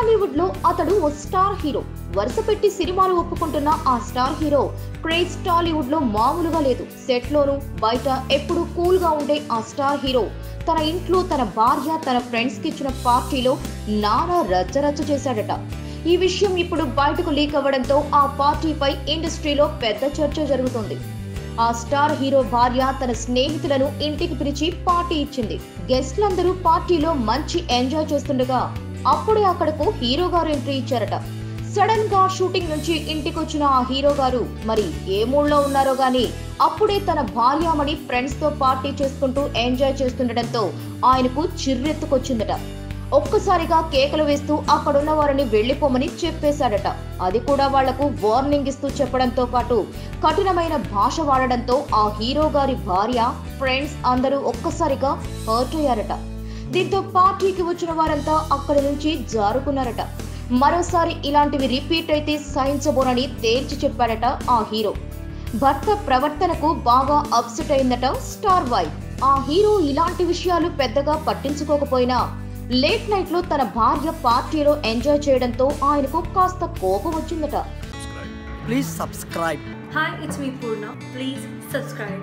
టాలీవుడ్ లో అతడు ఓ star hero. వరుస పెట్టి సినిమాలు ఒప్పుకుంటున్న ఆ స్టార్ హీరో క్రేజ్ టాలీవుడ్ లో మామూలుగా లేదు. సెట్ లోను బయట ఎప్పుడు కూల్ గా ఉండే ఆ స్టార్ హీరో తన ఇంట్లో తన భార్య తన ఫ్రెండ్స్ కి ఇచ్చిన పార్టీలో నానా రచ్చరచ్చ చేశాడట. ఈ విషయం ఇప్పుడు బయటకు లీక్ అవ్వడంతో ఆ పార్టీపై ఇండస్ట్రీలో పెద్ద చర్చ జరుగుతుంది. ఆ స్టార్ హీరో భార్య తన స్నేహితులను ఇంటికి పిలిచి పార్టీ ఇచ్చింది. గెస్ట్లందరూ పార్టీలో మంచి ఎంజాయ్ చేస్తుండగా అప్పుడే అక్కడకు హీరో గారు ఎంట్రీ ఇచ్చారట. సడన్ గా షూటింగ్ నుంచి ఇంటికి వచ్చిన ఆ హీరో గారు మరి ఏ మూడ్ లో ఉన్నారో గానీ అప్పుడే తన భార్యామణి ఫ్రెండ్స్ తో పార్టీ చేసుకుంటూ ఎంజాయ్ చేస్తుండటంతో ఆయనకు చిర్రెత్తుకొచ్చిందట. ఒక్కసారిగా కేకలు వేస్తూ అక్కడున్న వారిని వెళ్లిపోమని చెప్పేశాడట. అది కూడా వాళ్లకు వార్నింగ్ ఇస్తూ చెప్పడంతో పాటు కఠినమైన భాష వాడడంతో ఆ హీరో గారి భార్య ఫ్రెండ్స్ అందరూ ఒక్కసారిగా హర్ట్ అయ్యారట. దీంతో పార్టీకి వచ్చిన వారంతా అక్కడి నుంచి జారుకున్నారట. మరోసారి ఇలాంటివి రిపీట్ అయితే సహించబోనని తేల్చి చెప్పాడట ఆ హీరో. భర్త ప్రవర్తనకు బాగా అప్సెట్ అయిందట స్టార్ వైఫ్. ఆ హీరో ఇలాంటి విషయాలు పెద్దగా పట్టించుకోకపోయినా లేట్ నైట్ లో తన భార్య పార్టీలో ఎంజాయ్ చేయడంతో ఆయనకు కాస్త కోపం వచ్చిందట. Please subscribe. Hi, it's me Purna. Please subscribe.